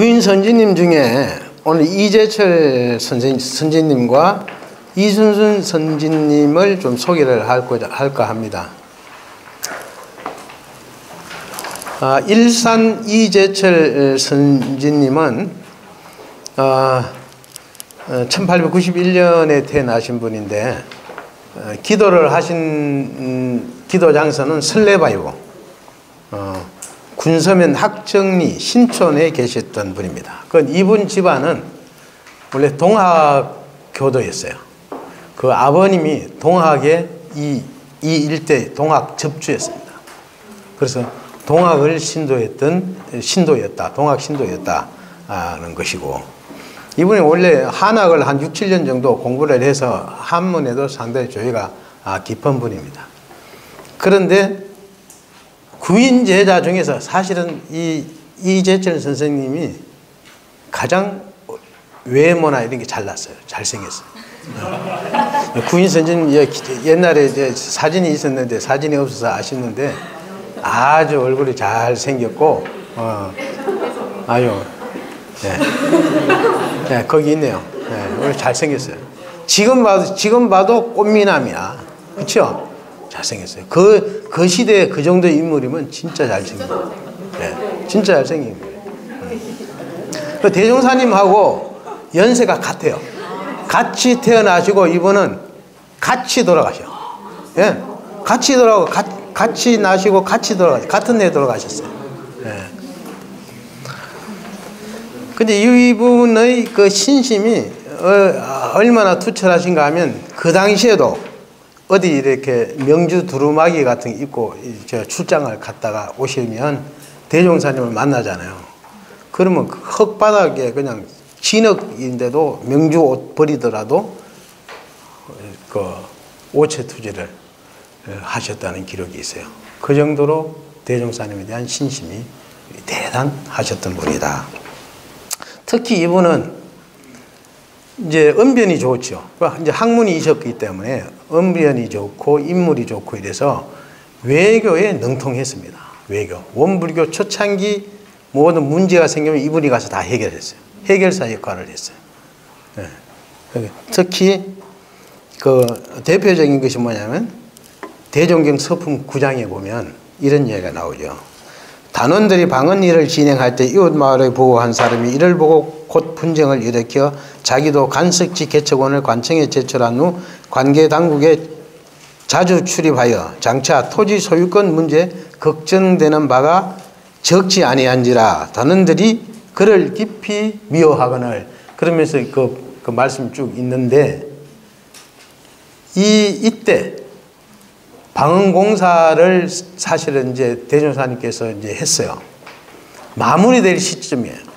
구인 선지님 중에 오늘 이재철 선지님과 이순순 선지님을 좀 소개를 할까 합니다. 일산 이재철 선지님은 1891년에 태어나신 분인데 기도를 하신 기도 장소는 설레바이고 군서면 학정리 신촌에 계셨던 분입니다. 이분 집안은 원래 동학교도였어요. 그 아버님이 동학의 이 일대 동학 접주였습니다. 그래서 동학을 신도였다. 동학 신도였다는 것이고, 이분이 원래 한학을 한 6, 7년 정도 공부를 해서 한문에도 상당히 조예가 깊은 분입니다. 그런데 구인 제자 중에서 사실은 이재철 선생님이 가장 외모나 이런 게 잘났어요. 잘생겼어요. 구인 선생님 옛날에 이제 사진이 있었는데 사진이 없어서 아쉽는데 아주 얼굴이 잘생겼고, 아유, 네, 거기 있네요. 네, 얼굴 잘생겼어요. 지금 봐도 꽃미남이야. 그쵸? 잘생겼어요. 그 시대에 그 정도의 인물이면 진짜 잘생겨요. 네, 진짜 잘생긴 거예요. 그 대종사님하고 연세가 같아요. 같이 태어나시고 이분은 같이 돌아가셔. 예, 같이 돌아가고 같이 나시고 같이 돌아가셔. 같은 해 돌아가셨어요. 예. 근데 이분의 그 신심이 얼마나 투철하신가 하면 그 당시에도 어디 이렇게 명주 두루마기 같은 거 입고 출장을 갔다가 오시면 대종사님을 만나잖아요. 그러면 그 흙바닥에 그냥 진흙인데도 명주 옷 버리더라도 그 오체 투지를 하셨다는 기록이 있어요. 그 정도로 대종사님에 대한 신심이 대단하셨던 분이다. 특히 이분은 이제 언변이 좋죠. 이제 학문이셨기 때문에 언변이 좋고 인물이 좋고 이래서 외교에 능통했습니다. 외교. 원불교 초창기 모든 문제가 생기면 이분이 가서 다 해결했어요. 해결사 역할을 했어요. 네. 특히 그 대표적인 것이 뭐냐면 대종경 서품 9장에 보면 이런 얘기가 나오죠. 단원들이 방언 일을 진행할 때 이웃 마을에 보고한 사람이 이를 보고 곧 분쟁을 일으켜 자기도 간석지 개척원을 관청에 제출한 후 관계 당국에 자주 출입하여 장차 토지 소유권 문제 걱정되는 바가 적지 아니한지라 단원들이 그를 깊이 미워하거늘. 그러면서 그 말씀 쭉 있는데 이때 방언공사를 사실은 이제 대종사님께서 이제 했어요. 마무리될 시점이에요.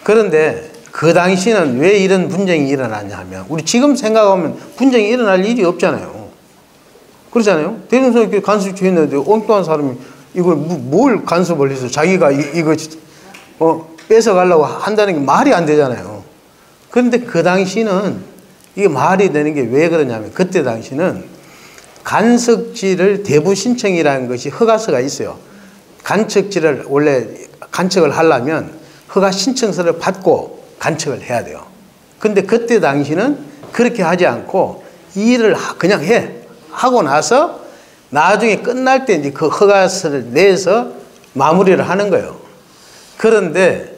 그런데 그 당시는 왜 이런 분쟁이 일어나냐 하면 우리 지금 생각하면 분쟁이 일어날 일이 없잖아요. 그렇잖아요. 대종사님께 간섭 주했는데 엉뚱한 사람이 이걸 뭘 간섭을 해서 자기가 이거 뺏어가려고 한다는 게 말이 안 되잖아요. 그런데 그 당시는 이게 말이 되는 게 왜 그러냐면 그때 당시는 간석지를 대부 신청이라는 것이 허가서가 있어요. 간척지를 원래 간척을 하려면 허가 신청서를 받고 간척을 해야 돼요. 근데 그때 당시는 그렇게 하지 않고 이 일을 그냥 하고 나서 나중에 끝날 때 이제 그 허가서를 내서 마무리를 하는 거예요. 그런데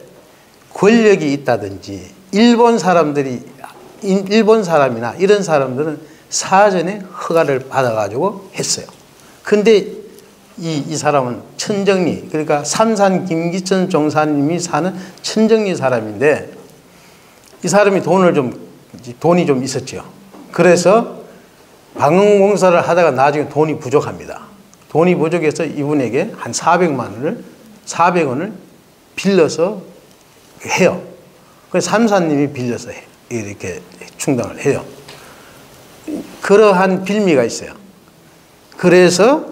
권력이 있다든지 일본 사람이나 이런 사람들은 사전에 허가를 받아가지고 했어요. 근데 이 사람은 천정리, 그러니까 삼산 김기천 종사님이 사는 천정리 사람인데 이 사람이 돈이 좀 있었죠. 그래서 방언공사를 하다가 나중에 돈이 부족합니다. 돈이 부족해서 이분에게 한 400원을 빌려서 해요. 그래서 삼사님이 빌려서 이렇게 충당을 해요. 그러한 빌미가 있어요. 그래서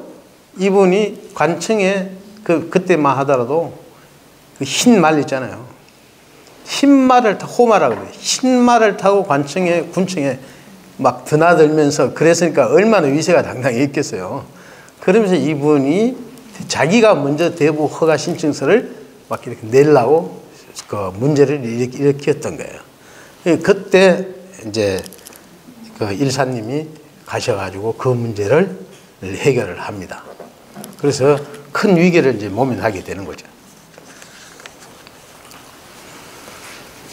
이분이 관청에 그때만 하더라도 그 흰 말 있잖아요. 흰 말을 호마라고 그래요. 흰 말을 타고 군청에 막 드나들면서 그랬으니까 얼마나 위세가 당당히 있겠어요. 그러면서 이분이 자기가 먼저 대부 허가 신청서를 막 이렇게 내려고 그 문제를 일으켰던 거예요. 그때 이제 그 일사님이 가셔가지고 그 문제를 해결을 합니다. 그래서 큰 위기를 이제 모면하게 되는 거죠.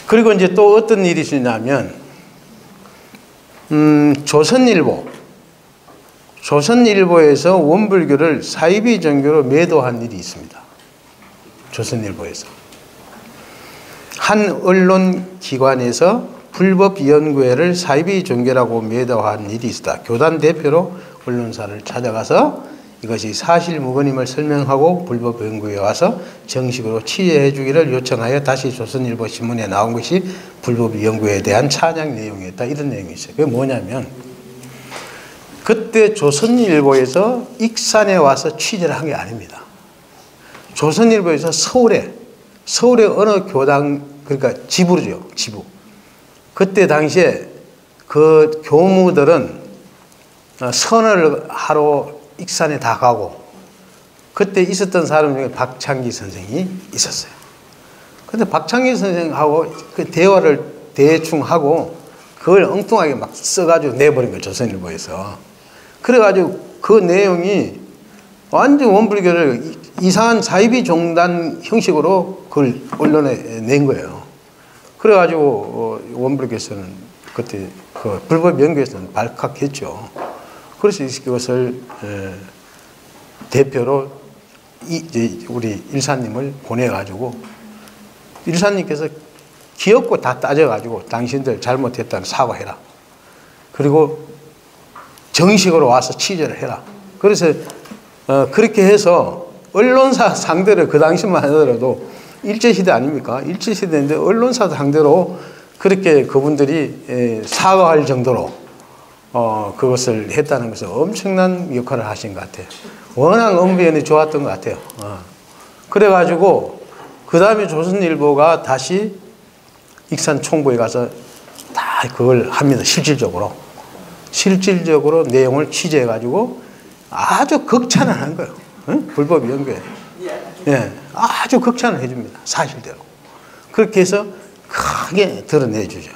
그리고 이제 또 어떤 일이 있었냐면, 조선일보에서 원불교를 사이비 종교로 매도한 일이 있습니다. 조선일보에서. 한 언론기관에서 불법연구회를 사이비 종교라고 매도한 일이 있었다. 교단 대표로 언론사를 찾아가서 이것이 사실무근임을 설명하고 불법연구회에 와서 정식으로 취재해 주기를 요청하여 다시 조선일보 신문에 나온 것이 불법연구회에 대한 찬양 내용이었다. 이런 내용이 있어요. 그게 뭐냐면, 그때 조선일보에서 익산에 와서 취재를 한 게 아닙니다. 조선일보에서 서울에 어느 교당, 그러니까 지부죠, 지부. 그때 당시에 그 교무들은 선을 하러 익산에 다 가고, 그때 있었던 사람 중에 박창기 선생이 있었어요. 근데 박창기 선생하고 그 대화를 대충 하고 그걸 엉뚱하게 막 써가지고 내버린 거예요, 조선일보에서. 그래가지고 그 내용이 완전 원불교를 이상한 사이비 종단 형식으로 그걸 언론에 낸 거예요. 그래가지고 원불교에서는 그때 그 불법 연구에서는 발칵했죠. 그래서 이것을 대표로 우리 일사님을 보내가지고 일사님께서 기업고 다 따져가지고 당신들 잘못했다는 사과해라. 그리고 정식으로 와서 취재를 해라. 그래서 그렇게 해서 언론사 상대로, 그 당시만 하더라도 일제시대 아닙니까? 일제시대인데 언론사 상대로 그렇게 그분들이 사과할 정도로 그것을 했다는 것은 엄청난 역할을 하신 것 같아요. 워낙 언변이 좋았던 것 같아요. 그래가지고 그 다음에 조선일보가 다시 익산 총부에 가서 다 그걸 합니다. 실질적으로 내용을 취재해가지고 아주 극찬을 한 거예요. 불법 연구에. 예, 아주 극찬을 해줍니다. 사실대로. 그렇게 해서 크게 드러내주죠.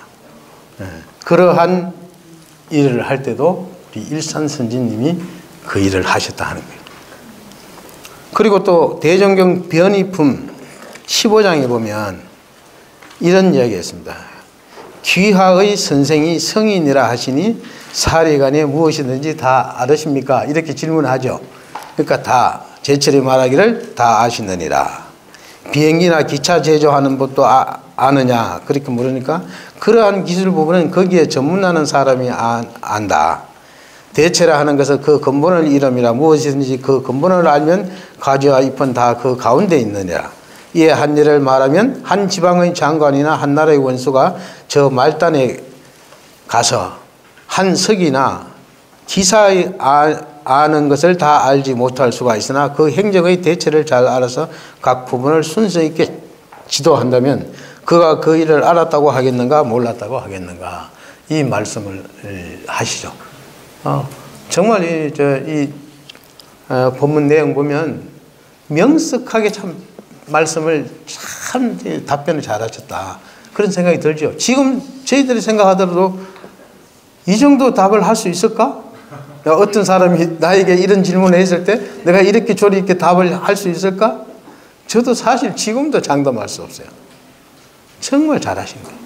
예, 그러한 일을 할 때도 우리 일산선지님이 그 일을 하셨다 하는 거예요. 그리고 또 대종경 변이품 15장에 보면 이런 이야기가 있습니다. 귀하의 선생이 성인이라 하시니 사례간에 무엇이든지 다 알으십니까? 이렇게 질문하죠. 그러니까 다 제철에 말하기를 다 아시느니라. 비행기나 기차 제조하는 것도 아느냐? 그렇게 물으니까 그러한 기술 부분은 거기에 전문하는 사람이 안다. 대체라 하는 것은 그 근본을 이름이라. 무엇이든지 그 근본을 알면 가지와 잎은 다 그 가운데 있느니라. 이에 한 예를 말하면 한 지방의 장관이나 한 나라의 원수가 저 말단에 가서 한 석이나 기사의 아는 것을 다 알지 못할 수가 있으나 그 행정의 대체를 잘 알아서 각 부분을 순서 있게 지도한다면 그가 그 일을 알았다고 하겠는가 몰랐다고 하겠는가, 이 말씀을 하시죠. 정말 이 본문 내용 보면 명석하게 참 말씀을 참 답변을 잘하셨다, 그런 생각이 들죠. 지금 저희들이 생각하더라도 이 정도 답을 할 수 있을까? 어떤 사람이 나에게 이런 질문을 했을 때 내가 이렇게 저리 이렇게 답을 할 수 있을까? 저도 사실 지금도 장담할 수 없어요. 정말 잘하신 거예요.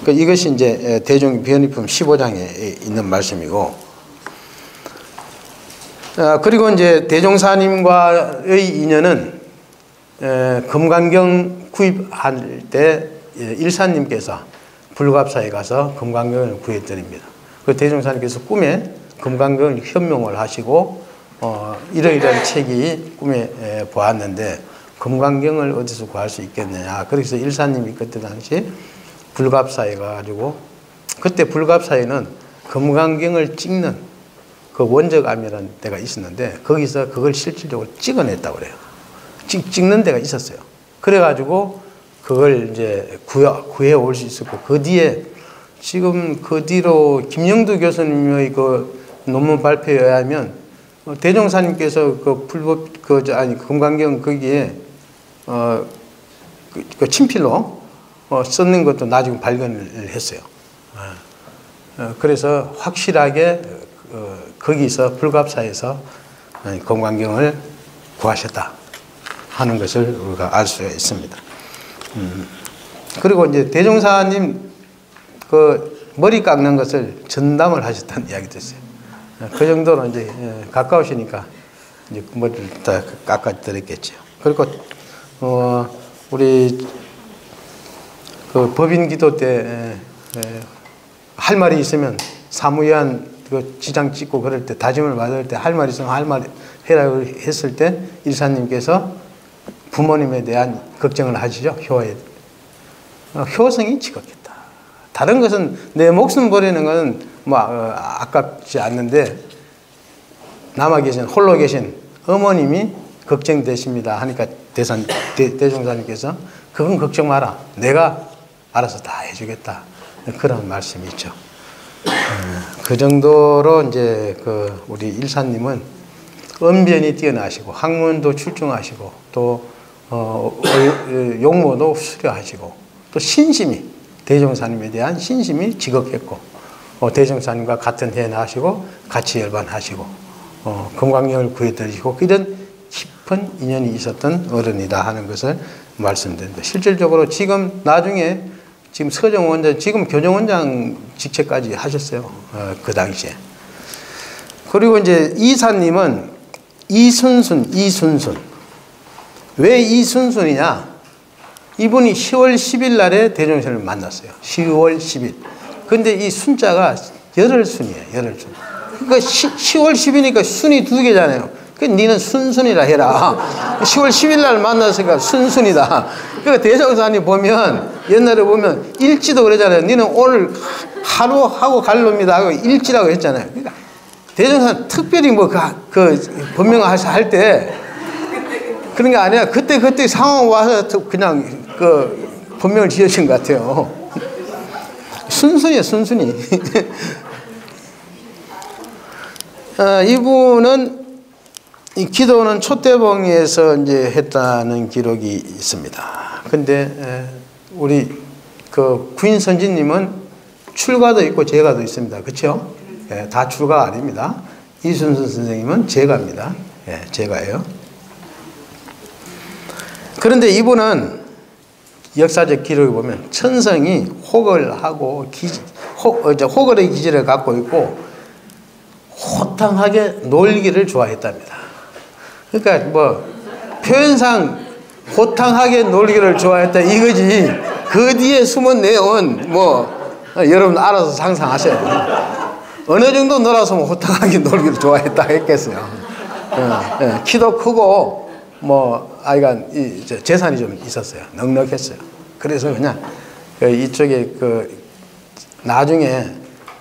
그러니까 이것이 이제 대종 변이품 15장에 있는 말씀이고, 그리고 이제 대종사님과의 인연은 금강경 구입할 때 일사님께서 불갑사에 가서 금강경을 구해드립니다. 그 대종사님께서 꿈에 금강경을 현명을 하시고 이러이러한 책이 꿈에 보았는데 금강경을 어디서 구할 수 있겠느냐. 그래서 일사님이 그때 당시 불갑사에 가가지고, 그때 불갑사에는 금강경을 찍는 그 원적암이라는 데가 있었는데 거기서 그걸 실질적으로 찍어냈다고 그래요. 찍는 데가 있었어요. 그래가지고 그걸 이제 구해 올 수 있었고, 그 뒤에 지금 그 뒤로 김영두 교수님의 그 논문 발표에 의하면 대종사님께서 그 금강경 거기에 그 친필로 썼는 것도 나중에 발견을 했어요. 그래서 확실하게 거기서 불갑사에서 검광경을 구하셨다 하는 것을 우리가 알 수가 있습니다. 그리고 이제 대종사님 그 머리 깎는 것을 전담을 하셨다는 이야기도 있어요. 그 정도로 이제 가까우시니까 이제 머리를 다 깎아드렸겠죠. 그리고 우리 그 법인기도 때 할 말이 있으면 사무위원 그 지장 찍고 그럴 때 다짐을 받을 때 할 말 있으면 할 말 해라고 했을 때 일사님께서 부모님에 대한 걱정을 하시죠. 효성이 지겁겠다. 다른 것은 내 목숨 버리는 것은 뭐 아깝지 않는데 남아 계신 홀로 계신 어머님이 걱정되십니다 하니까 대종사님께서 그건 걱정 마라. 내가 알아서 다 해주겠다. 그런 말씀이 있죠. 그 정도로 이제 그 우리 일사님은 언변이 뛰어나시고 학문도 출중하시고 또 용모도 수려하시고 또 신심이 대종사님에 대한 신심이 지극했고 대종사님과 같은 해 나시고 같이 열반하시고 검광경을 구해드리시고 이런 깊은 인연이 있었던 어른이다 하는 것을 말씀드립니다. 실질적으로 지금 나중에 지금 서정원장, 지금 교정원장 직책까지 하셨어요. 그 당시에. 그리고 이제 이사님은 이순순. 왜 이순순이냐? 이분이 10월 10일 날에 대종신을 만났어요. 10월 10일. 근데 이 순자가 열흘순이에요. 열흘순. 그러니까 10월 10이니까 순이 두 개잖아요. 그 니는 순순이라 해라. 10월 10일 날 만났으니까 순순이다. 그 대종사님 보면 옛날에 보면 일지도 그러잖아요. 니는 오늘 하루 하고 갈 놈이다 하고 일지라고 했잖아요. 그러니까 대종사님 특별히 뭐 그 법명할 때 그런 게 아니라 그때 상황 와서 그냥 그 법명을 지으신 것 같아요. 순순이에요, 순순히. 이분은 이 기도는 촛대봉에서 이제 했다는 기록이 있습니다. 근데 우리 그 구인 선지님은 출가도 있고 제가도 있습니다. 그렇죠? 다 출가 아닙니다. 이순순 선생님은 제가입니다. 제가예요. 그런데 이분은 역사적 기록을 보면 천성이 호걸하고 호걸의 기질을 갖고 있고 호탕하게 놀기를 좋아했답니다. 그러니까 뭐 표현상 호탕하게 놀기를 좋아했다 이거지 그 뒤에 숨은 내용은 뭐 여러분 알아서 상상하세요. 어느 정도 놀았으면 호탕하게 놀기를 좋아했다 했겠어요. 키도 크고 뭐 아이가 재산이 좀 있었어요. 넉넉했어요. 그래서 그냥 이쪽에 그 나중에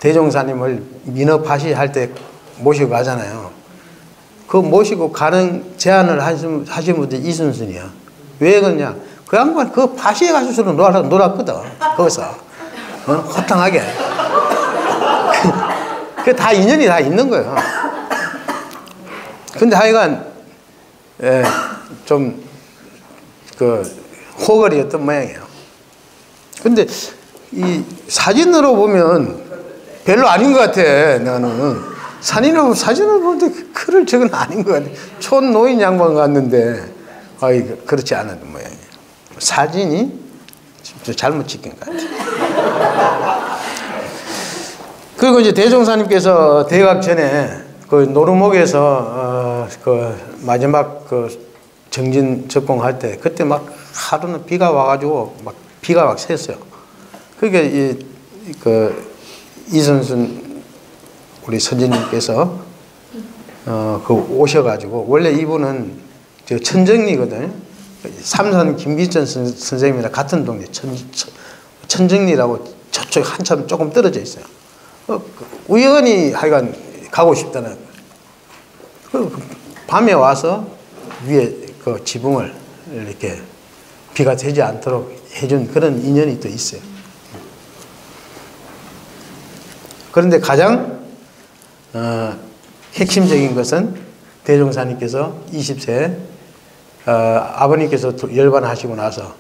대종사님을 민어파시 할 때 모시고 가잖아요. 그 모시고 가는 제안을 하신 분들이 이순순이야. 왜 그러냐? 그 양반 그 파시에 가서 주로 놀았거든. 거기서. 호탕하게. 그 다 인연이 다 있는 거예요. 근데 하여간, 좀, 호걸이었던 모양이에요. 근데 이 사진으로 보면 별로 아닌 것 같아, 나는. 사진을 보는데 그럴 적은 아닌 것 같아. 촌노인 양반 같는데, 그렇지 않은 모양이에요. 사진이 잘못 찍힌 것 같아. 그리고 이제 대종사님께서 대각 전에 그 노루목에서 그 마지막 그 정진 적공할 때 그때 막 하루는 비가 와가지고 막 비가 막 샜어요. 그게 그 이순순 우리 선지님께서 그 오셔가지고 원래 이분은 저 천정리거든요. 삼선 김기천 선생님이랑 같은 동네 천정리라고 저쪽 한참 조금 떨어져 있어요. 우연히 하여간 가고 싶다는 밤에 와서 위에 그 지붕을 이렇게 비가 되지 않도록 해준 그런 인연이 또 있어요. 그런데 가장 핵심적인 것은 대종사님께서 20세 아버님께서 열반하시고 나서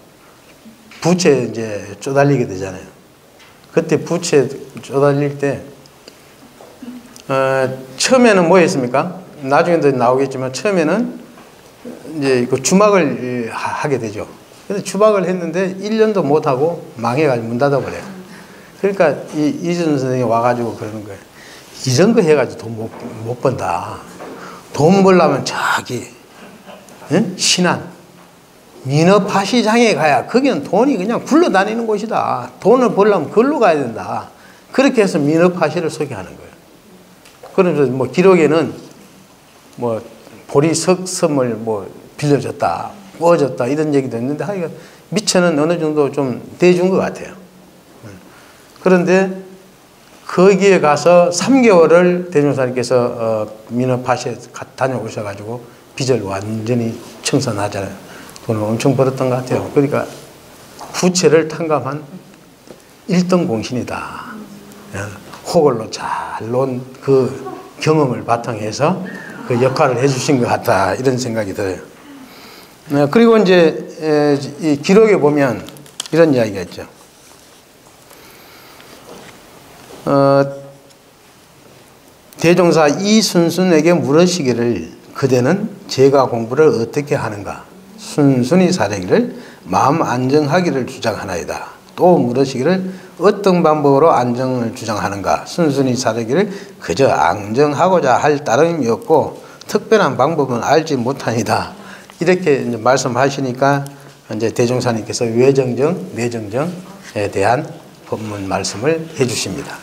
부채 이제 쪼달리게 되잖아요. 그때 부채 쪼달릴 때, 처음에는 뭐였습니까? 나중에도 나오겠지만, 처음에는 이제 그 주막을 하게 되죠. 근데 주막을 했는데 1년도 못하고 망해가지고 문 닫아버려요. 그러니까 이준 선생이 와가지고 그러는 거예요. 이런 거 해가지고 돈 못 번다. 돈 벌려면 저기, 응? 신안, 민어파시장에 가야 거기는 돈이 그냥 굴러다니는 곳이다. 돈을 벌려면 그걸로 가야 된다. 그렇게 해서 민어파시를 소개하는 거예요. 그러면서 뭐 기록에는 뭐 보리석섬을 뭐 빌려줬다, 구워줬다 이런 얘기도 있는데 하여간 미천은 어느 정도 좀 대준 것 같아요. 그런데 거기에 가서 3개월을 대종사님께서 민어파시에 다녀오셔가지고 빚을 완전히 청산하잖아요. 돈을 엄청 벌었던 것 같아요. 그러니까 부채를 탕감한 1등 공신이다. 호걸로 잘 논 그 경험을 바탕해서 그 역할을 해주신 것 같다. 이런 생각이 들어요. 그리고 이제 이 기록에 보면 이런 이야기가 있죠. 대종사 이순순에게 물으시기를 그대는 제가 공부를 어떻게 하는가? 순순히 사려기를 마음 안정하기를 주장하나이다. 또 물으시기를 어떤 방법으로 안정을 주장하는가? 순순히 사려기를 그저 안정하고자 할 따름이었고 특별한 방법은 알지 못하니다. 이렇게 이제 말씀하시니까 이제 대종사님께서 외정정, 내정정에 대한 법문 말씀을 해주십니다.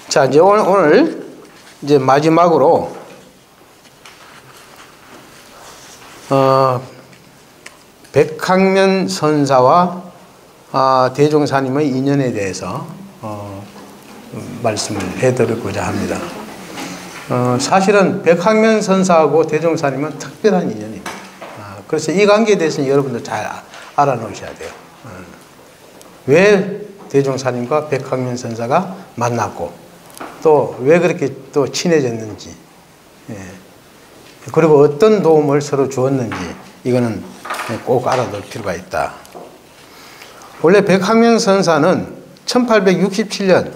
자, 이제 오늘 이제 마지막으로 백학면 선사와 대종사님의 인연에 대해서 말씀을 해드리고자 합니다. 사실은 백학면 선사하고 대종사님은 특별한 인연입니다. 그래서 이 관계에 대해서는 여러분들 잘 알아놓으셔야 돼요. 왜 대종사님과 백학면 선사가 만났고 또 왜 그렇게 또 친해졌는지, 그리고 어떤 도움을 서로 주었는지 이거는 꼭 알아둘 필요가 있다. 원래 백학면 선사는 1867년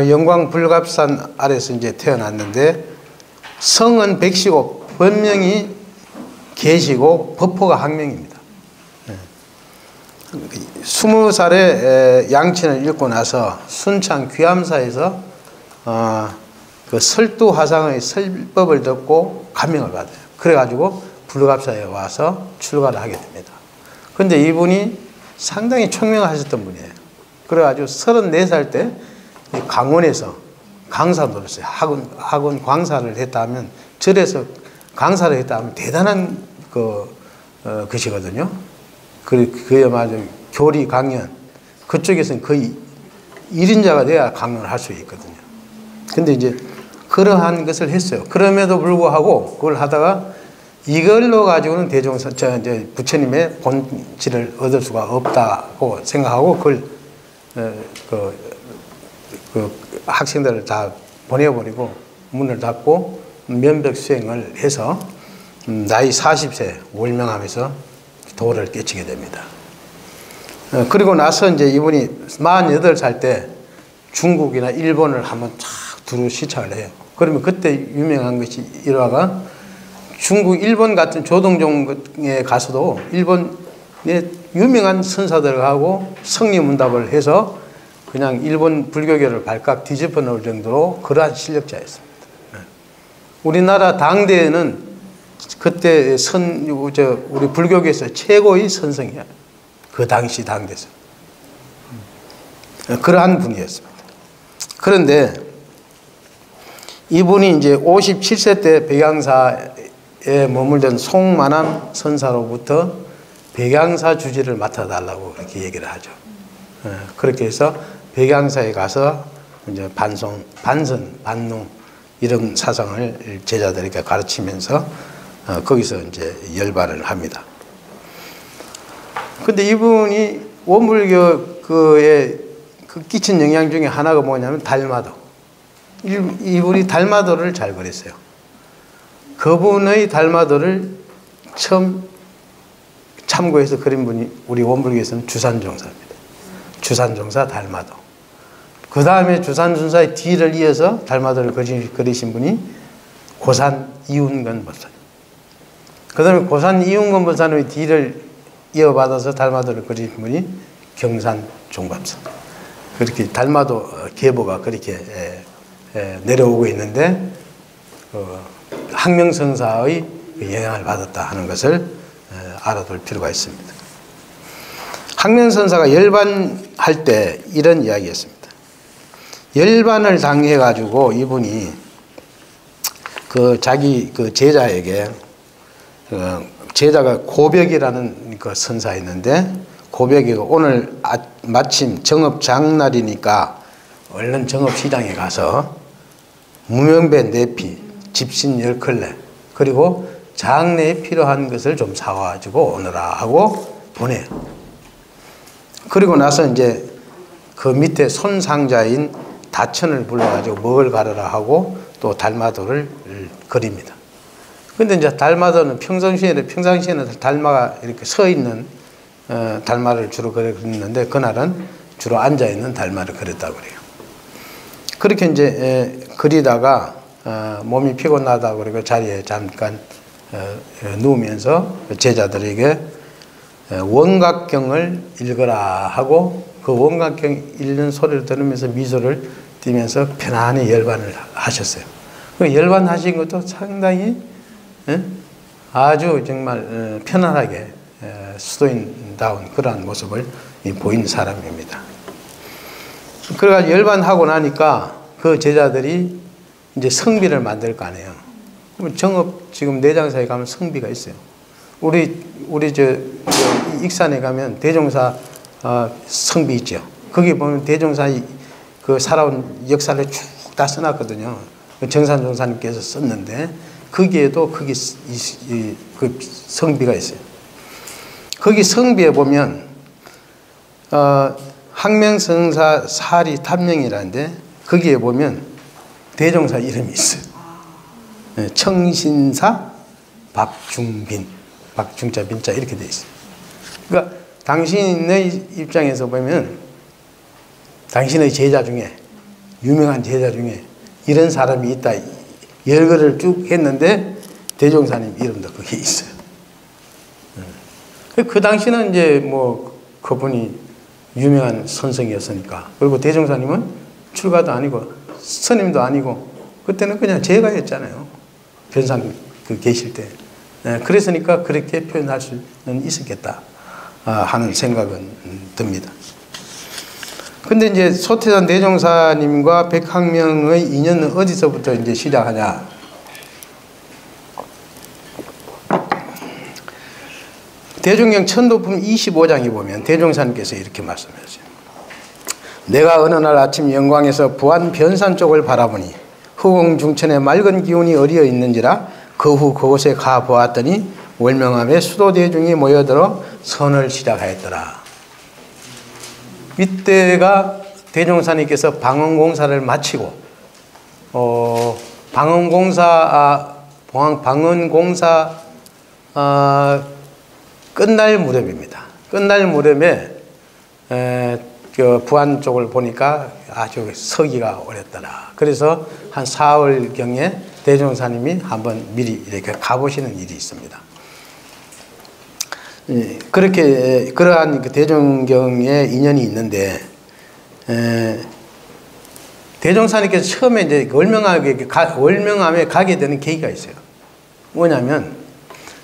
영광 불갑산 아래서 이제 태어났는데 성은 백시고 본명이 계시고 법호가 학명입니다. 20살에 양친을 읽고 나서 순창 귀암사에서 그 설두화상의 설법을 듣고 감명을 받아요. 그래가지고 불갑사에 와서 출가를 하게 됩니다. 그런데 이분이 상당히 총명하셨던 분이에요. 그래가지고 34살 때 강원에서 강사 노릇을 학원 강사를 했다면 절에서 강사를 했다면 대단한 것이거든요. 그야말로 교리 강연 그쪽에서는 거의 1인자가 돼야 강연을 할 수 있거든요. 근데 이제 그러한 것을 했어요. 그럼에도 불구하고 그걸 하다가 이걸로 가지고는 대종사 이제 부처님의 본질을 얻을 수가 없다고 생각하고 그걸 그 학생들을 다 보내버리고 문을 닫고 면벽 수행을 해서 나이 40세 월명하면서 도를 깨치게 됩니다. 그리고 나서 이제 이분이 48살 때 중국이나 일본을 한번 쫙 두루 시착을 해요. 그러면 그때 유명한 것이 일화가 중국, 일본 같은 조동종에 가서도 일본의 유명한 선사들하고 성리문답을 해서 그냥 일본 불교계를 발칵 뒤집어 놓을 정도로 그러한 실력자였습니다. 우리나라 당대에는 그때 우리 불교계에서 최고의 선성이야. 그 당시 당대에서. 그러한 분이었습니다. 그런데 이분이 이제 57세 때 백양사에 머물던 송만함 선사로부터 백양사 주지를 맡아달라고 그렇게 얘기를 하죠. 그렇게 해서 백양사에 가서 이제 반농 이런 사상을 제자들에게 가르치면서 거기서 이제 열반을 합니다. 근데 이분이 원불교에 끼친 영향 중에 하나가 뭐냐면 달마도. 이분이 달마도를 잘 그렸어요. 그분의 달마도를 처음 참고해서 그린 분이 우리 원불교에서는 주산종사입니다. 주산종사 달마도. 그 다음에 주산종사의 뒤를 이어서 달마도를 그리신 분이 고산 이운건 법사님. 그 다음에 고산 이운건 법사님의 뒤를 이어받아서 달마도를 그리신 분이 경산 종법사. 그렇게 달마도 계보가 그렇게 내려오고 있는데 항명성사의 영향을 받았다 하는 것을 알아둘 필요가 있습니다. 항명성사가 열반할 때 이런 이야기였습니다. 열반을 당해가지고 이분이 자기 제자에게 제자가 고벽이라는 그 선사가 있는데 고벽이 오늘 마침 정업 장날이니까 얼른 정업시장에 가서 무명배 4피, 집신 10컬레 그리고 장례에 필요한 것을 좀 사와가지고 오너라 하고 보내. 그리고 나서 이제 그 밑에 손상자인 다천을 불러가지고 먹을 가르라 하고 또 달마도를 그립니다. 근데 이제 달마도는 평상시에는 달마가 이렇게 서 있는 달마를 주로 그렸는데 그날은 주로 앉아 있는 달마를 그렸다고 그래요. 그렇게 이제 그리다가 몸이 피곤하다고 그리고 자리에 잠깐 누우면서 제자들에게 원각경을 읽어라 하고 그 원각경 읽는 소리를 들으면서 미소를 띠면서 편안히 열반을 하셨어요. 그 열반하신 것도 상당히 아주 정말 편안하게 수도인다운 그러한 모습을 보인 사람입니다. 그래가지고 열반하고 나니까 그 제자들이 이제 성비를 만들 거 아니에요. 정업 지금 내장사에 가면 성비가 있어요. 우리 익산에 가면 대종사 성비 있죠. 거기 보면 대종사의 그 살아온 역사를 쭉 다 써놨거든요. 정산종사님께서 썼는데 거기에도 그 성비가 있어요. 거기 성비에 보면 항명성사 사리 탐명이라는데 거기에 보면 대종사 이름이 있어요. 청신사 박중빈, 박중자 빈자 이렇게 돼 있어요. 그러니까 당신의 입장에서 보면 당신의 제자 중에 유명한 제자 중에 이런 사람이 있다. 열거를 쭉 했는데 대종사님 이름도 거기에 있어요. 그 당시는 이제 뭐 그분이 유명한 선생이었으니까. 그리고 대종사님은 출가도 아니고 스님도 아니고 그때는 그냥 제가였잖아요. 변상 계실 때. 그랬으니까 그렇게 표현할 수는 있었겠다 하는 생각은 듭니다. 근데 이제 소태산 대종사님과 백항명의 인연은 어디서부터 이제 시작하냐? 대종경 천도품 25장에 보면 대종사님께서 이렇게 말씀하셨어요. 내가 어느 날 아침 영광에서 부안 변산 쪽을 바라보니 후공중천의 맑은 기운이 어리어 있는지라 그 후 그곳에 가보았더니 월명암에 수도대중이 모여들어 선을 시작하였더라. 이때가 대종사님께서 방언공사를 마치고 방언공사 끝날 무렵입니다. 끝날 무렵에 부안 쪽을 보니까 아주 서기가 어렵더라. 그래서 한 4월경에 대종사님이 한번 미리 이렇게 가보시는 일이 있습니다. 그렇게 그러한 대종경에 인연이 있는데 대종사님께서 처음에 이제 월명암에 가게 되는 계기가 있어요. 뭐냐면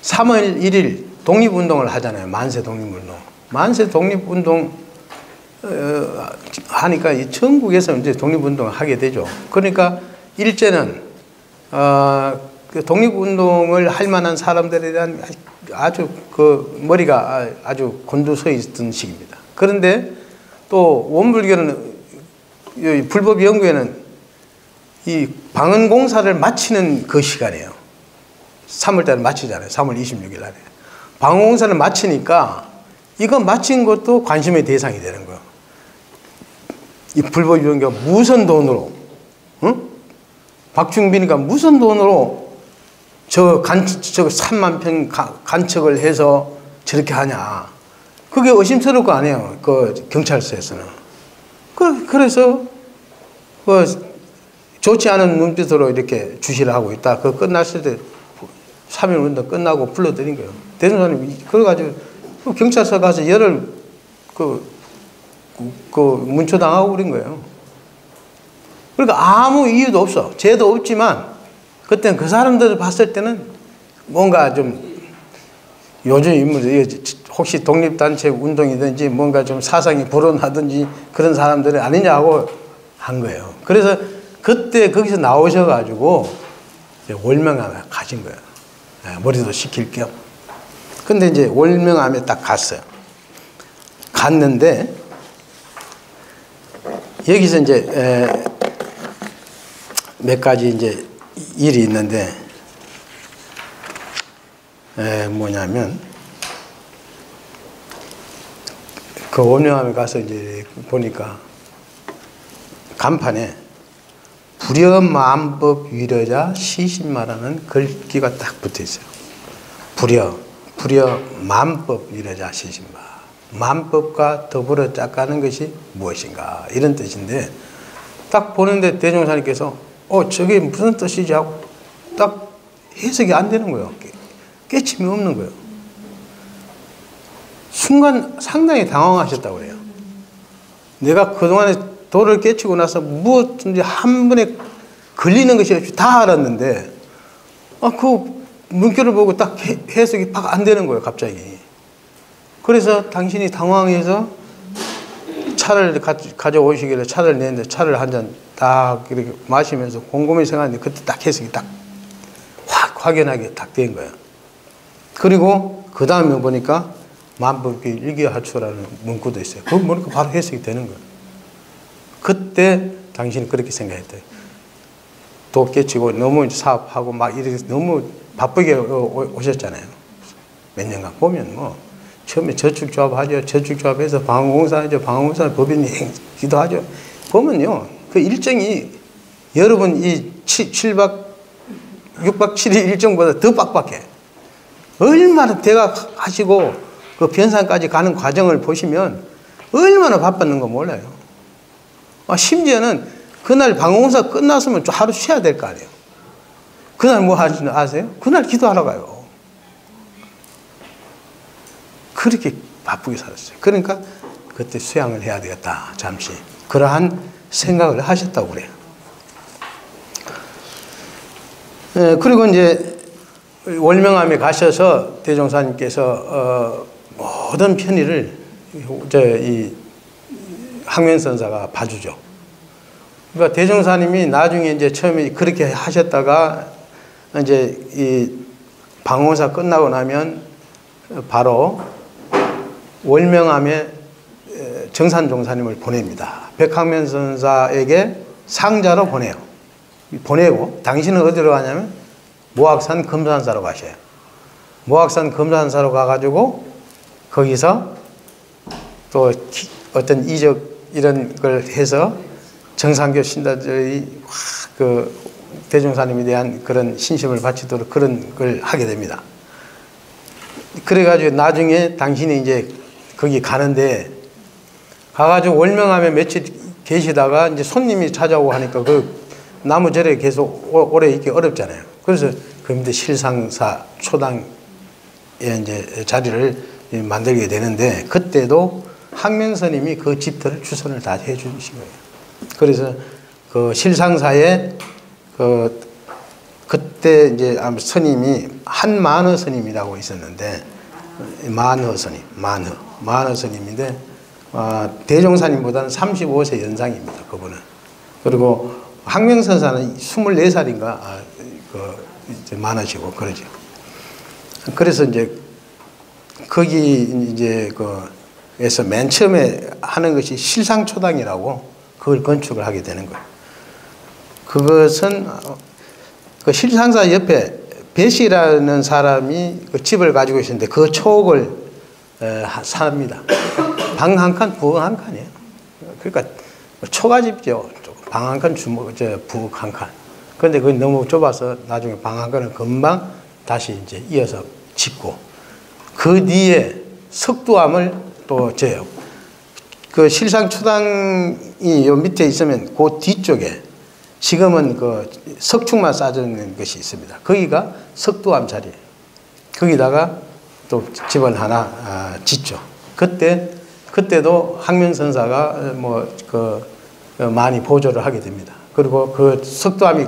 3월 1일 독립운동을 하잖아요. 만세 독립운동. 만세 독립운동 하니까 전국에서 이제 독립운동을 하게 되죠. 그러니까 일제는 그 독립운동을 할 만한 사람들에 대한 아주 그 머리가 아주 곤두서 있던 시기입니다. 그런데 또 원불교는 불법연구회는 이 방언공사를 마치는 그 시간이에요. 3월달에 마치잖아요. 3월 26일 날에. 방언공사를 마치니까 이거 마친 것도 관심의 대상이 되는 거예요. 이 불법연구가 무슨 돈으로, 응? 박중빈이가 무슨 돈으로 저 3만 평 간척을 해서 저렇게 하냐. 그게 의심스러울 거 아니에요. 그 경찰서에서는. 그래서 그 좋지 않은 눈빛으로 이렇게 주시를 하고 있다. 그 끝났을 때 3.1 운동 끝나고 불러들인 거예요. 대통령이 그래가지고 경찰서 가서 열을 문초당하고 그런 거예요. 그러니까 아무 이유도 없어. 죄도 없지만 그때는 그 사람들을 봤을 때는 뭔가 좀 요즘 인물들 혹시 독립단체 운동이든지 뭔가 좀 사상이 불온하든지 그런 사람들이 아니냐고 한 거예요. 그래서 그때 거기서 나오셔가지고 월명암에 가신 거예요. 머리도 식힐 겸. 근데 이제 월명암에 딱 갔어요. 갔는데 여기서 이제 몇 가지 이제 일이 있는데 뭐냐면 그 월명암에 가서 이제 보니까 간판에 불여만법 위려자 시신마라는 글귀가 딱 붙어 있어요. 불여만법 위려자 시신마. 만법과 더불어 짝가는 것이 무엇인가 이런 뜻인데 딱 보는데 대종사님께서 저게 무슨 뜻이지 하고 딱 해석이 안 되는 거예요. 깨침이 없는 거예요. 순간 상당히 당황하셨다고 그래요. 내가 그동안에 도를 깨치고 나서 무엇든지 한 번에 걸리는 것이 없이 다 알았는데 그 문구를 보고 딱 해석이 팍 안 되는 거예요. 갑자기. 그래서 당신이 당황해서 차를 가져오시길래 차를 내는데 차를 한 잔 딱 이렇게 마시면서 곰곰이 생각하는데 그때 딱 해석이 딱 확연하게 딱 된 거예요. 그리고 그 다음에 보니까 만법기 일기하초라는 문구도 있어요. 그거 보니까 바로 해석이 되는 거예요. 그때 당신이 그렇게 생각했대요. 도 깨치고 너무 사업하고 막 이렇게 너무 바쁘게 오셨잖아요. 몇 년간 보면 뭐 처음에 저축조합 하죠. 저축조합에서 방공사 하죠. 방공사 법인 기도하죠. 보면요. 그 일정이 여러분 이 6박 7일 일정보다 더 빡빡해. 얼마나 대각하시고 그 변산까지 가는 과정을 보시면 얼마나 바빴는 거 몰라요. 심지어는 그날 방공사 끝났으면 좀 하루 쉬어야 될 거 아니에요. 그날 뭐 하시는 아세요? 그날 기도하러 가요. 그렇게 바쁘게 살았어요. 그러니까 그때 수양을 해야 되겠다. 잠시. 그러한 생각을 하셨다고 그래요. 그리고 이제 월명암에 가셔서 대종사님께서 모든 편의를 이 항면선사가 봐주죠. 그러니까 대종사님이 나중에 이제 처음에 그렇게 하셨다가 이제 이 방공사 끝나고 나면 바로 월명암에 정산종사님을 보냅니다. 백항면선사에게 상자로 보내요. 보내고 당신은 어디로 가냐면 모악산 금산사로 가셔요. 모악산 금산사로 가가지고 거기서 또 어떤 이적 이런 걸 해서 정상교 신자들이 그 대종사님에 대한 그런 신심을 바치도록 그런 걸 하게 됩니다. 그래가지고 나중에 당신이 이제 거기 가는데 가가지고 월명암에 며칠 계시다가 이제 손님이 찾아오고 하니까 그 나무절에 계속 오래 있기 어렵잖아요. 그래서 그 밑에 실상사 초당에 이제 자리를 만들게 되는데 그때도 항명스님이 그 집들을 주선을 다 해주신 거예요. 그래서 그 실상사에 그때 이제 스님이 한만허 스님이라고 있었는데 만허 스님, 만허 스님인데 대종사님보다는 35세 연상입니다. 그분은. 그리고 항명선사는 24살인가 많으시고 그러죠. 그래서 이제 거기 이제 그에서 맨 처음에 하는 것이 실상초당이라고 그걸 건축을 하게 되는 거예요. 그것은 그 실상사 옆에 배씨라는 사람이 그 집을 가지고 계시는데 그 초옥을 삽니다. 방 한 칸, 부엌 한 칸이에요. 그러니까 초가집이죠. 방 한 칸, 부엌 한 칸. 그런데 그게 너무 좁아서 나중에 방 한 칸을 금방 다시 이제 이어서 짓고, 그 뒤에 석두암을 또 져요. 그 실상초당이 요 밑에 있으면 그 뒤쪽에 지금은 그 석축만 쌓아놓은 것이 있습니다. 거기가 석두암 자리예요. 거기다가 또 집을 하나 짓죠. 그때도 항명선사가 많이 보조를 하게 됩니다. 그리고 그 석두암이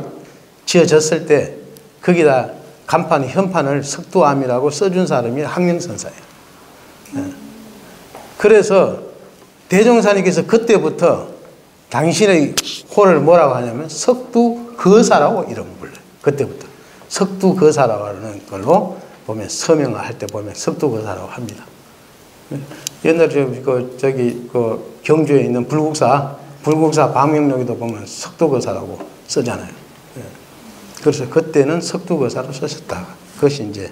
지어졌을 때 거기다 간판, 현판을 석두암이라고 써준 사람이 항명선사예요. 그래서 대종사님께서 그때부터 당신의 호를 뭐라고 하냐면 석두거사라고 이름을 불러요. 그때부터 석두거사라고 하는 걸로 보면, 서명을 할 때 보면 석두거사라고 합니다. 옛날에 저기 경주에 있는 불국사 방명록에도 보면 석두거사라고 쓰잖아요. 그래서 그때는 석두거사로 쓰셨다. 그것이 이제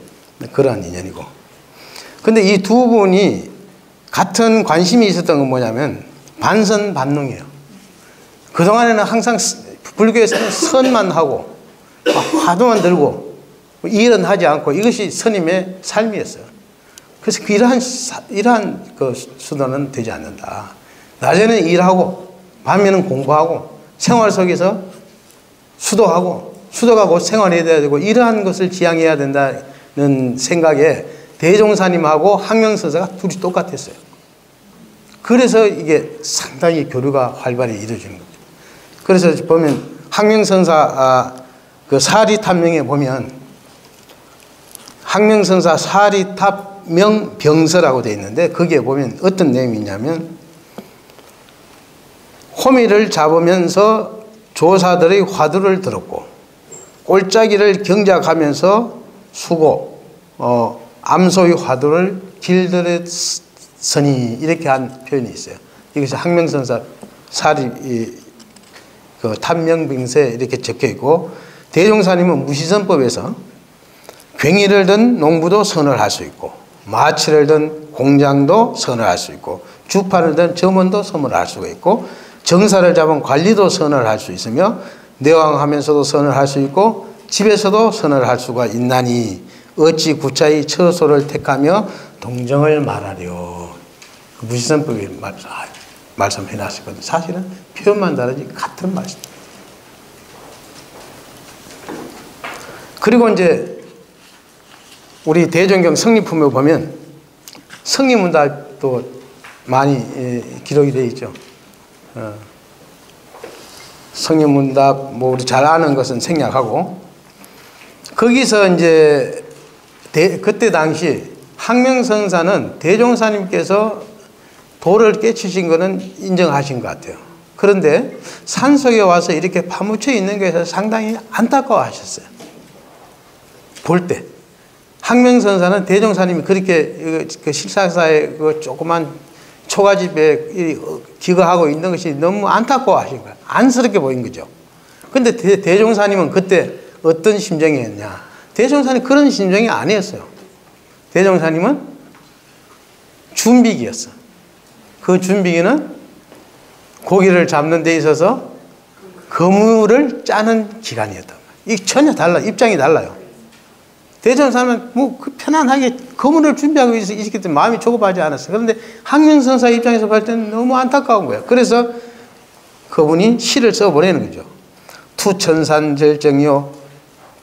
그러한 인연이고. 근데 이 두 분이 같은 관심이 있었던 건 뭐냐면 반선반능이에요. 그동안에는 항상 불교에서는 선만 하고 화두만 들고 일은 하지 않고, 이것이 스님의 삶이었어요. 그래서 이러한 그 수도는 되지 않는다. 낮에는 일하고 밤에는 공부하고 생활 속에서 수도하고, 수도가 곧 생활해야 되고, 이러한 것을 지향해야 된다는 생각에 대종사님하고 항명선사가 둘이 똑같았어요. 그래서 이게 상당히 교류가 활발히 이루어지는 겁니다. 그래서 보면 항명선사 그 사리탑명에 보면 항명선사 사리탑명병서라고 되어 있는데, 거기에 보면 어떤 내용이 있냐면, 호미를 잡으면서 조사들의 화두를 들었고, 꼴짜기를 경작하면서 수고, 암소의 화두를 길들였으니, 이렇게 한 표현이 있어요. 이것이 항명선사 그 탑명병서에 이렇게 적혀 있고, 대종사님은 무시선법에서 괭이를 든 농부도 선을 할 수 있고, 마치를 든 공장도 선을 할 수 있고, 주판을 든 점원도 선을 할 수가 있고, 정사를 잡은 관리도 선을 할 수 있으며, 내왕하면서도 선을 할 수 있고, 집에서도 선을 할 수가 있나니 어찌 구차히 처소를 택하며 동정을 말하려. 무시선법에 말씀해 놨거든요. 사실은 표현만 다르지 같은 말씀. 그리고 이제 우리 대종경 성리품에 보면 성리문답도 많이 기록이 되어 있죠. 성리문답 뭐 우리 잘 아는 것은 생략하고, 거기서 이제 그때 당시 항명선사는 대종사님께서 도를 깨치신 것은 인정하신 것 같아요. 그런데 산속에 와서 이렇게 파묻혀 있는 것에서 상당히 안타까워 하셨어요. 볼 때. 항명선사는 대종사님이 그렇게 그 실사사에 그 조그만 초가집에 기거하고 있는 것이 너무 안타까워 하신 거예요. 안쓰럽게 보인 거죠. 근데 대종사님은 그때 어떤 심정이었냐. 대종사님 그런 심정이 아니었어요. 대종사님은 준비기였어. 그 준비기는 고기를 잡는 데 있어서 거물을 짜는 기간이었단 말이에요. 이 전혀 달라, 입장이 달라요. 대종사님은 뭐 편안하게 거물을 준비하고 있기 때문에 마음이 조급하지 않았어요. 그런데 항명선사 입장에서 볼 때는 너무 안타까운 거예요. 그래서 그분이 시를 써보내는 거죠. 투천산절정이요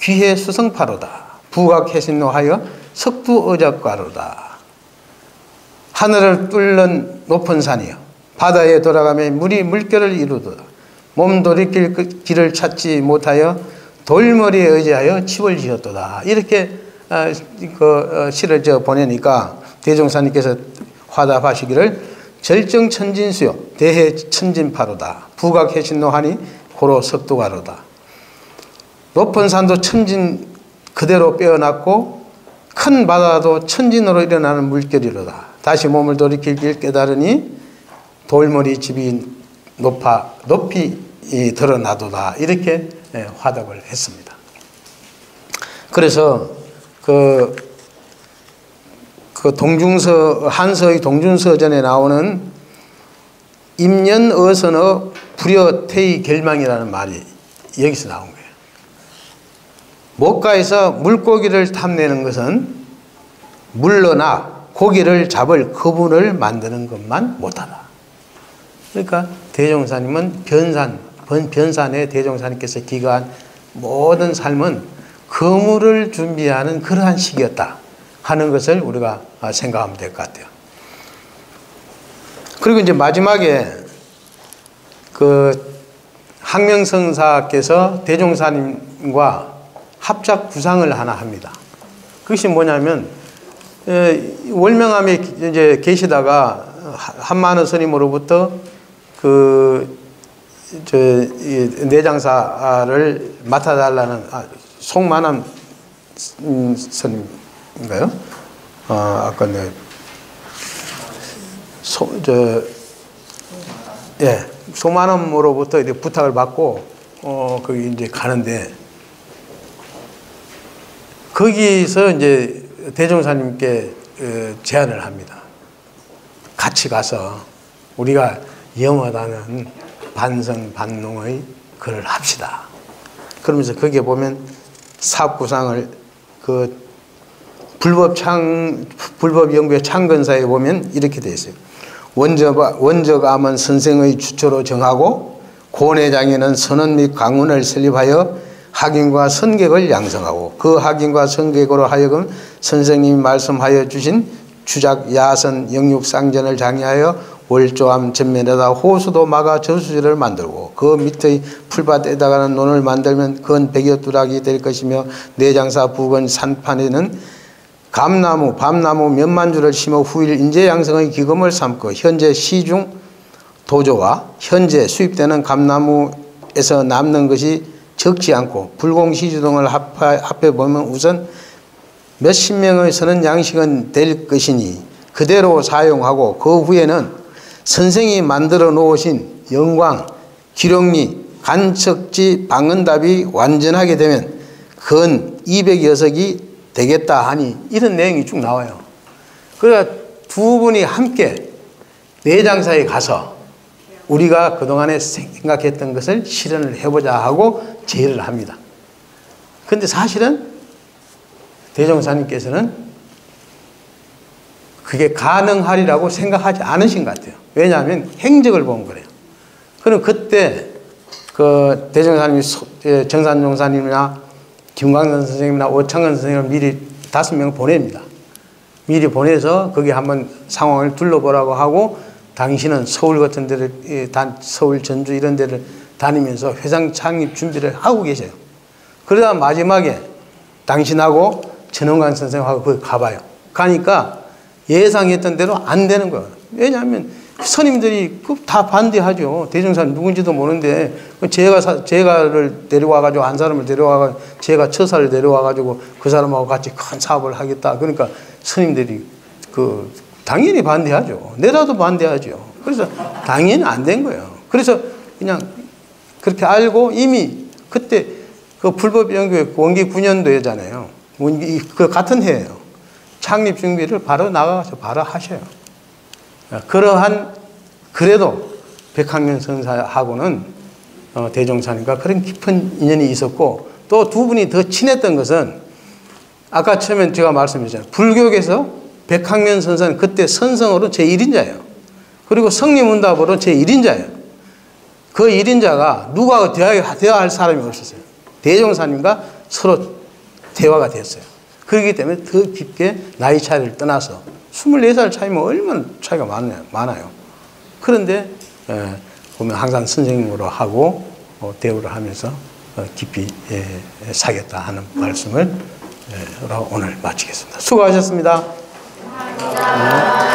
귀해 수성파로다. 부각해신노하여 석두어적과로다. 하늘을 뚫는 높은 산이요 바다에 돌아가며 물이 물결을 이루도다. 몸 돌이킬 길을 찾지 못하여 돌머리에 의지하여 칩을 지었도다. 이렇게 시를 보내니까 대종사님께서 화답하시기를 절정천진수요 대해천진파로다. 부각해신노하니 고로 석두가로다. 높은 산도 천진 그대로 빼어났고 큰 바다도 천진으로 일어나는 물결이로다. 다시 몸을 돌이킬 길 깨달으니 돌머리 집이 높이 드러나도다. 이렇게 화답을 했습니다. 그래서 그 한서의 동중서전에 나오는 임년어선의 불여태의 결망이라는 말이 여기서 나온 거예요. 목가에서 물고기를 탐내는 것은 물러나 고기를 잡을 그분을 만드는 것만 못하다. 그러니까 대종사님은 변산에 대종사님께서 기거한 모든 삶은 그물을 준비하는 그러한 시기였다 하는 것을 우리가 생각하면 될 것 같아요. 그리고 이제 마지막에 그 항명성사께서 대종사님과 합작 구상을 하나 합니다. 그것이 뭐냐면 월명암에 이제 계시다가 한만원 스님으로부터 내장사를 맡아달라는 송만함 스님인가요? 아까 송만함으로부터 이제 부탁을 받고 거기 이제 가는데 거기서 이제 대종사님께 제안을 합니다. 같이 가서 우리가 영원하는 반성반농의 글을 합시다. 그러면서 거기에 보면 사업구상을 그 불법연구의 창건사에 보면 이렇게 되어 있어요. 원적암은 선생의 주초로 정하고 고뇌장에는 선언 및 강운을 설립하여 학인과 선객을 양성하고 그 학인과 선객으로 하여금 선생님이 말씀하여 주신 주작 야선 영육상전을 장려하여 월조암 전면에다 호수도 막아 저수지를 만들고 그 밑의 풀밭에다가는 논을 만들면 그건 백여두락이 될 것이며 내장사 부근 산판에는 감나무, 밤나무 몇만 주를 심어 후일 인재양성의 기금을 삼고 현재 시중 도조와 현재 수입되는 감나무에서 남는 것이 적지 않고 불공시주 등을 합해보면 우선 몇십 명의 선언 양식은 될 것이니 그대로 사용하고 그 후에는 선생이 만들어 놓으신 영광, 기록리, 간척지, 방언답이 완전하게 되면 근 200여석이 되겠다 하니 이런 내용이 쭉 나와요. 그러니까 두 분이 함께 내장사에 가서 우리가 그동안에 생각했던 것을 실현을 해보자 하고 제의를 합니다. 그런데 사실은 대종사님께서는 그게 가능하리라고 생각하지 않으신 것 같아요. 왜냐하면 행적을 보면 그래요. 그럼 그때 그 대종사님이 정산종사님이나 김광선 선생님이나 오창근 선생님을 미리 5명을 보냅니다. 미리 보내서 거기 한번 상황을 둘러보라고 하고 당신은 서울 같은 데를 서울 전주 이런 데를 다니면서 회상 창립 준비를 하고 계세요. 그러다 마지막에 당신하고 전원관 선생님하고 거기 가봐요. 가니까 예상했던 대로 안 되는 거예요. 왜냐하면 스님들이 다 반대하죠. 대종사님 누군지도 모르는데 제가를 데려와가지고 한 사람을 데려와가지고 제가 처사를 데려와가지고 그 사람하고 같이 큰 사업을 하겠다. 그러니까 스님들이 당연히 반대하죠. 내라도 반대하죠. 그래서 당연히 안 된 거예요. 그래서 그냥 그렇게 알고 이미 그때 그 불법연구회 원기 9년도잖아요. 그 같은 해예요. 창립 준비를 바로 나가서 바로 하셔요. 그러한 그래도 백학년 선사하고는 대종사님과 그런 깊은 인연이 있었고 또 두 분이 더 친했던 것은 아까 처음에 제가 말씀드렸잖아요. 불교계에서 백학년 선사는 그때 선성으로 제1인자예요. 그리고 성리문답으로 제1인자예요. 그 1인자가 누가 대화할 사람이 없었어요. 대종사님과 서로 대화가 됐어요. 그렇기 때문에 더 깊게 나이 차이를 떠나서 24살 차이면 얼마나 차이가 많아요. 그런데 보면 항상 선생님으로 하고 대우를 하면서 깊이 사겠다 하는 말씀을 오늘 마치겠습니다. 수고하셨습니다. 감사합니다.